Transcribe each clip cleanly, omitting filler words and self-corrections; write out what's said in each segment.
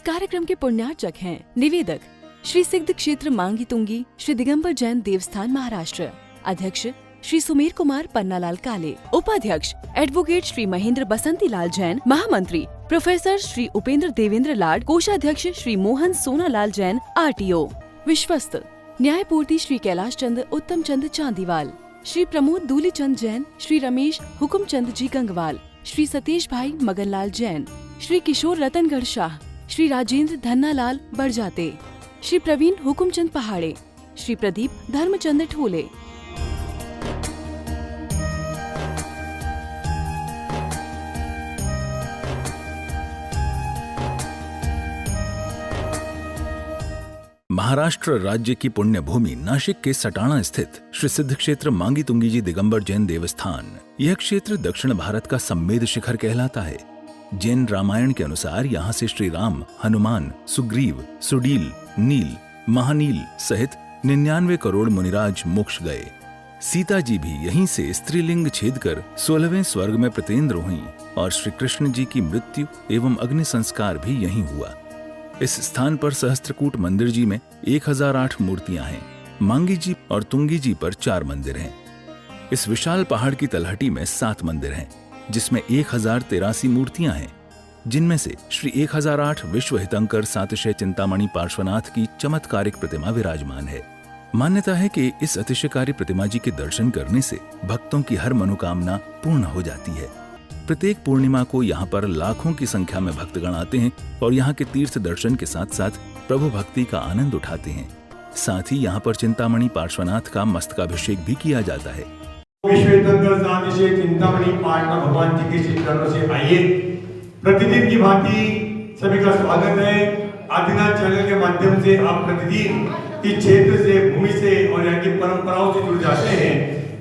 कार्यक्रम के पुण्यार्चक हैं निवेदक श्री सिद्ध क्षेत्र मांगी तुंगी श्री दिगंबर जैन देवस्थान महाराष्ट्र, अध्यक्ष श्री सुमेर कुमार पन्नालाल काले, उपाध्यक्ष एडवोकेट श्री महेंद्र बसंती लाल जैन, महामंत्री प्रोफेसर श्री उपेंद्र देवेंद्र लाड, कोषाध्यक्ष श्री मोहन सोनालाल जैन RTO, विश्वस्त न्यायपूर्ति श्री कैलाश चंद उत्तम चंद चांदीवाल, श्री प्रमोद दूलीचंद जैन, श्री रमेश हुकुमचंद जी गंगवाल, श्री सतीश भाई मगनलाल जैन, श्री किशोर रतनगढ़ शाह, श्री राजेंद्र धन्नालाल बरजाते, श्री प्रवीण हुकुमचंद पहाड़े, श्री प्रदीप धर्मचंद ठोले। महाराष्ट्र राज्य की पुण्य भूमि नाशिक के सटाणा स्थित श्री सिद्ध क्षेत्र मांगी तुंगी जी दिगंबर जैन देवस्थान, यह क्षेत्र दक्षिण भारत का सम्मेद शिखर कहलाता है। जैन रामायण के अनुसार यहाँ से श्री राम, हनुमान, सुग्रीव, सुडील, नील, महानील सहित 99 करोड़ मुनिराज मोक्ष गए। सीता जी भी यहीं से स्त्रीलिंग छेद कर 16वें स्वर्ग में प्रतेंद्र हुई और श्री कृष्ण जी की मृत्यु एवं अग्नि संस्कार भी यहीं हुआ। इस स्थान पर सहस्त्रकूट मंदिर जी में 1008 मूर्तियां हैं। मांगी जी और तुंगी जी पर 4 मंदिर हैं। इस विशाल पहाड़ की तलहटी में 7 मंदिर हैं, जिसमें 1083 मूर्तियां हैं, जिनमें से श्री 1008 विश्व हितंकर सातिशय चिंतामणि पार्श्वनाथ की चमत्कारिक प्रतिमा विराजमान है। मान्यता है कि इस अतिशयकारी प्रतिमा जी के दर्शन करने से भक्तों की हर मनोकामना पूर्ण हो जाती है। प्रत्येक पूर्णिमा को यहाँ पर लाखों की संख्या में भक्तगण आते हैं और यहाँ के तीर्थ दर्शन के साथ साथ प्रभु भक्ति का आनंद उठाते हैं। साथ ही यहाँ पर चिंतामणि पार्श्वनाथ का मस्तकाभिषेक भी किया जाता है। चिंतामणि पार्श्वनाथ भगवान जी के श्री चरणों से आइए। प्रतिदिन की भांति सभी का स्वागत है। आदिनाथ चैनल के माध्यम से आप प्रतिदिन इस क्षेत्र से, भूमि से और यहाँ की परंपराओं से जुड़ जाते हैं।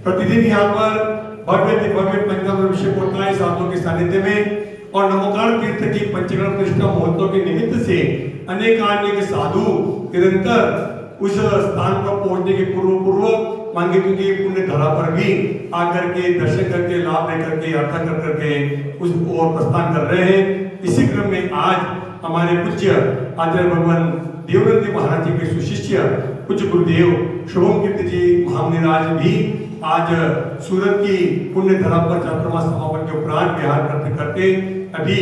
प्रतिदिन यहाँ पर भव्य पंचकर्म अभिषेक होता है साधुओं के सानिध्य में, और नमोकार तीर्थ की पंचकर्म प्रतिष्ठा महोत्सव के निमित्त से अनेक साधु निरंतर उस स्थान पर पहुंचने के पूर्व मांगी तुंगी पुण्य धरा पर भी आकर के दर्शन करके, लाभ लेकर के, यात्रा कर करके उस ओर प्रस्थान कर रहे हैं। इसी क्रम में आज हमारे पूज्य आचार्य भगवान देवव्रत महाराज जी के सुशिष्य पूज्य गुरुदेव शुभम कीर्ति जी महामुनिराज भी आज सूरत की पुण्य धरा पर चातुर्मास समापन के उपरांत विहार करते करते अभी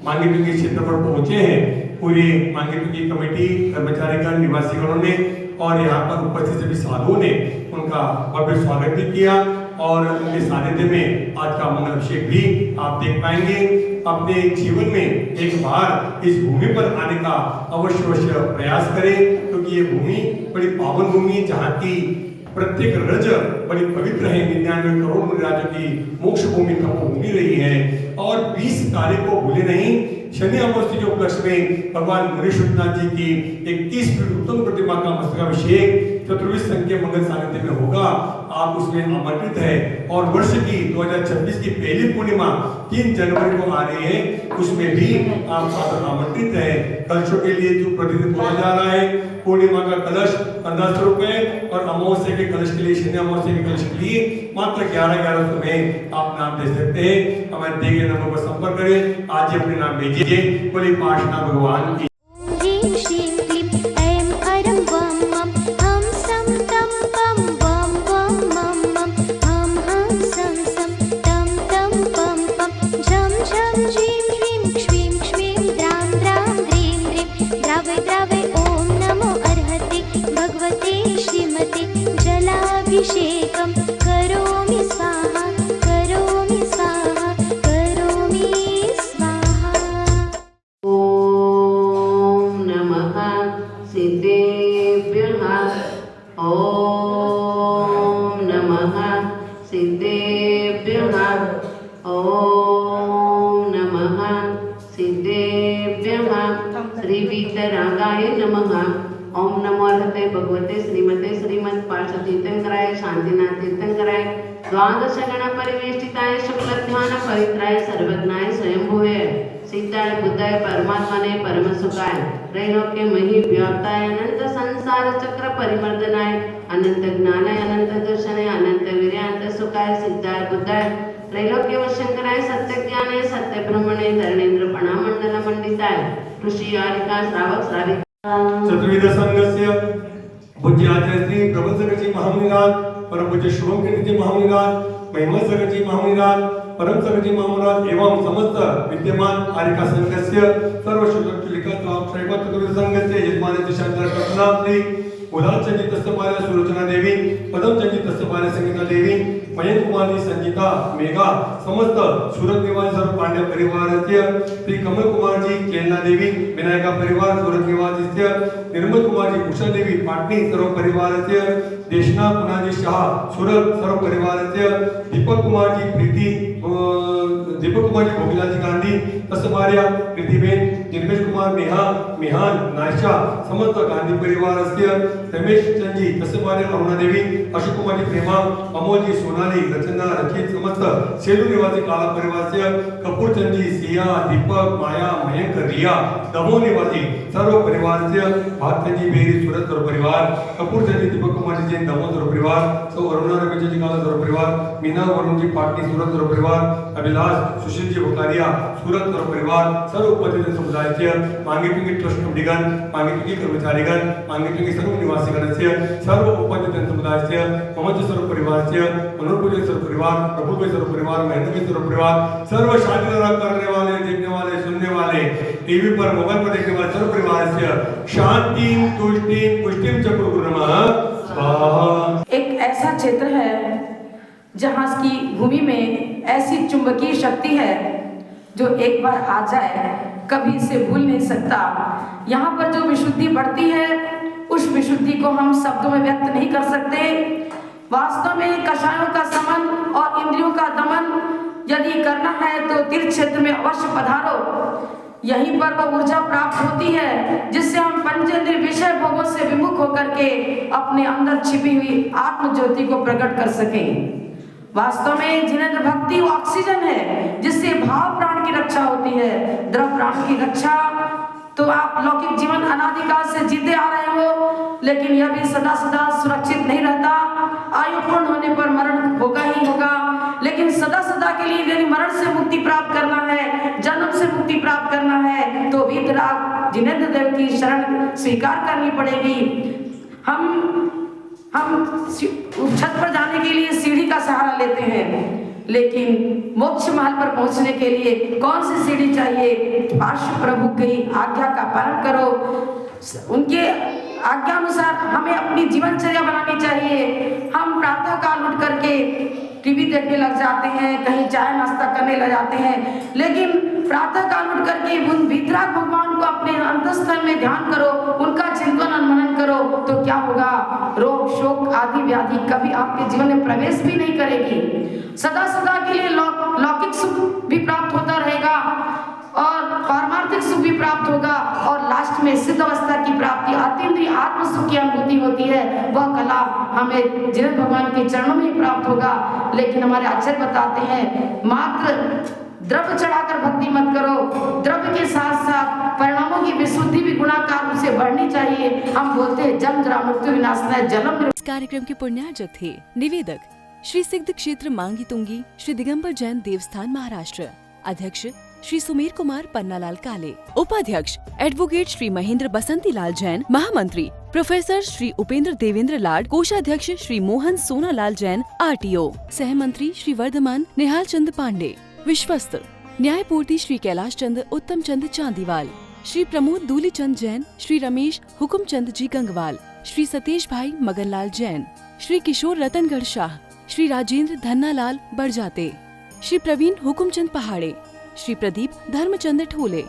मांगी तुंगी क्षेत्र पर पहुंचे हैं। पूरी मांगी तुंगी कमेटी, कर्मचारीगण, निवासीगणों ने और यहाँ पर उपस्थित सभी साधुओं ने उनका भव्य स्वागत भी किया और उनके सानिध्य में आज का मंगल अभिषेक भी आप देख पाएंगे। अपने जीवन में एक बार इस भूमि पर आने का अवश्य प्रयास करें, क्योंकि ये भूमि बड़ी पावन भूमि है, जहाँ की प्रत्येक रज बड़ी पवित्र है। 99 करोड़ मुनिराजों की मोक्ष भूमि तपोभूमि रही है। और 20 तारीख को भूले नहीं, शनि अमावस्या के उपलक्ष्य में भगवान मुनीश्वरनाथ जी की 31 फीट उत्तम प्रतिमा का मस्तकाभिषेक 24 संख्या मंगल सानिध्य में होगा। आप उसमें आमंत्रित है। और वर्ष की 2026 की पहली पूर्णिमा 3 जनवरी को आ रही है, उसमें भी आप सादर आमंत्रित है। कलशों के लिए जो प्रतिदिन बोला जा रहा है, पूर्णिमा का कलश 1500 रुपए और अमावस्या के कलश के लिए, शनि अमावस्या के कलश के लिए मात्र 1100 में आप नाम दे सकते हैं। हमारे दिए गए नंबर पर संपर्क करें। आज ही अपने नाम भेजिए। बोले पार्श्वनाथ भगवान की। अभिषेकं करोमि स्वाहा, करोमि स्वाहा, करोमि स्वाहा। ओम नमः सिद्धेभ्यः, ओम नमः सिद्धेभ्यः, ओम नमः सिद्धेभ्यः। श्री वीतरागाय नमः। ओम नमो अर्हते भगवते श्रीमते श्रीमद पार्षद तीर्थंकराय शांतिनाथ तीर्थंकराय द्वादश गण परिवेष्टिताय शुक्ल ध्यान पवित्राय सर्वज्ञाय स्वयंभुवे सीताय बुद्धाय परमात्मने परम सुखाय त्रैलोक्य मही व्याप्ताय अनंत संसार चक्र परिमर्दनाय अनंत ज्ञानाय अनंत दर्शनाय अनंत वीर्याय अनंत सुखाय सिद्धाय बुद्धाय त्रैलोक्य वशंकराय सत्य ज्ञाने सत्य ब्रह्मणे धरणेन्द्र पणामंडल मंडिताय ऋषि आरिका श्रावक श्राविका चतुर्विध संघस्य पूज्य आचार्य श्री प्रबंधकजी महामुनिराज परम पूज्य शुभम कीर्ति महामुनिराज महिमा सगजी महामुनिराज परम सगजी महामुनिराज एवं समस्त विद्यमान आरिका संघस्य सर्व शुभलिका चतुर्विध संघस्य यजमानस्य शंकर प्रसन्नात्री उदात चंजित तस्तपार्य सुलोचना देवी पदम चंजित तस्तपार्य संगीता देवी मयंक कुमारी संगीता मेघा समस्त सूरत निवासी सर्व पांड्य परिवारस्य श्री कमल कुमार जी केलना देवी विनायका परिवार सूरत निवासी निर्मल कुमार जी उषा देवी पाटनी सर्व परिवारस्य देशना पुनाजी शाह सूरत सर्व परिवारस्य दीपक कुमार जी प्रीति दीपक कुमार जी भोगीलाल जी गांधी तस्तपार्य प्रीतिबेन निर्मेश कुमार नेहा मिहान नायशा समस्त गांधी परिवारस्य रमेश चंद जी तस्तपार्य अरुणा देवी अशोक कुमार जी प्रेमा अमोल जी सोनाली रचना रचित समस्त सेलू निवासी काला परिवारस्य कपूर चंद जी सिया दीपक माया मयंक रिया दमोह निवासी सर्व परिवारस्य भारत जी बेरी सूरत सर्व परिवार कपूर चंद जी दीपक कुमार जी जैन दमोह सर्व परिवार सो अरुणा रमेश जी काला सर्व परिवार मीना वरुण जी पाटनी सूरत सर्व परिवार अभिलाष सुशील जी भोकारिया सूरत सर्व परिवार सर्व उपस्थित समुदायस्य मांगेटुंगी ट्रस्ट कमिटीगण मांगेटुंगी कर्मचारीगण मांगेटुंगी सर्व निवासीगणस्य सर्व उपस्थित समुदायस्य ममच सर्व परिवारस्य मनोरपूजन सर्व परिवार प्रभुभाई सर्व परिवार महेंद्र सर्व परिवार सर्व शादी करने वाले देखने वाले सुनने वाले टीवी पर मोबाइल पर देखने वाले सर्व परिवारस्य शांति तुष्टि पुष्टिम च कुरु नमः स्वाहा। एक ऐसा क्षेत्र है जहाँ की भूमि में ऐसी चुंबकीय शक्ति है जो एक बार आ जाए कभी इसे भूल नहीं सकता। यहाँ पर जो विशुद्धि बढ़ती है उस विशुद्धि को हम शब्दों में व्यक्त नहीं कर सकते। वास्तव में कषायों का समन और इंद्रियों का दमन यदि करना है तो तीर्थ क्षेत्र में अवश्य पधारो। यहीं पर वह ऊर्जा प्राप्त होती है जिससे हम पंचेंद्रिय विषय भोगों से विमुख होकर के अपने अंदर छिपी हुई आत्म ज्योति को प्रकट कर सकें। वास्तव में जिनेंद्र भक्ति वो ऑक्सीजन है जिससे भाव प्राण की रक्षा होती है। द्रव प्राण की रक्षा तो आप लौकिक जीवन अनादिकाल से जीते आ रहे हो, लेकिन यह भी सदा सदा सुरक्षित नहीं रहता। आयु पूर्ण होने पर मरण होगा ही होगा, लेकिन सदा सदा के लिए यदि मरण से मुक्ति प्राप्त करना है, जन्म से मुक्ति प्राप्त करना है तो वीतराग जिनेंद्र देव की शरण स्वीकार करनी पड़ेगी। हम छत पर जाने के लिए सीढ़ी का सहारा लेते हैं, लेकिन मोक्ष महल पर पहुंचने के लिए कौन सी सीढ़ी चाहिए? पार्श्व प्रभु की आज्ञा का पालन करो। उनके आज्ञा अनुसार हमें अपनी जीवनचर्या बनानी चाहिए। हम प्रातः काल उठ करके टीवी देखने लग जाते हैं, कहीं चाय नाश्ता करने लग जाते हैं, लेकिन प्रातः काल उठ करके उन वीतराग भगवान को अपने अंतस्थल में ध्यान करो, उनका चिंतन और मनन करो, तो क्या होगा? रोग शोक आदि व्याधि कभी आपके जीवन में प्रवेश भी नहीं करेगी। सदा सदा के लिए लौकिक सुख भी प्राप्त होता रहेगा और पारमार्थिक सुख भी प्राप्त होगा, और लास्ट में सिद्ध अवस्था की प्राप्ति अतीन्द्रिय आत्म सुख की अनुभूति होती है। वह कला हमें जिनेंद्र भगवान के चरणों में ही प्राप्त होगा। लेकिन हमारे आचार्य बताते हैं मात्र द्रव्य चढ़ाकर भक्ति मत करो, द्रव्य के साथ साथ परिणामों की विशुद्धि भी गुणाकार रूप से बढ़नी चाहिए। हम बोलते हैं जन्म जरा मृत्यु विनाशनाय जलम। इस कार्यक्रम के पुण्यार्जक थे निवेदक श्री सिद्ध क्षेत्र मांगी तुंगी श्री दिगंबर जैन देवस्थान महाराष्ट्र, अध्यक्ष श्री सुमेर कुमार पन्नालाल काले, उपाध्यक्ष एडवोकेट श्री महेंद्र बसंती लाल जैन, महामंत्री प्रोफेसर श्री उपेंद्र देवेंद्र लाड, कोषाध्यक्ष श्री मोहन सोनालाल जैन RTO, सहमंत्री श्री वर्धमान निहाल चंद पांडे, विश्वस्त न्यायपूर्ति श्री कैलाश चंद उत्तम चंद चांदीवाल, श्री प्रमोद दूली चंद जैन, श्री रमेश हुकुम चंद जी गंगवाल, श्री सतीश भाई मगनलाल जैन, श्री किशोर रतनगढ़ शाह, श्री राजेंद्र धन्नालाल बड़जाते, श्री प्रवीण हुकुमचंद पहाड़े, श्री प्रदीप धर्मचंद ठोले।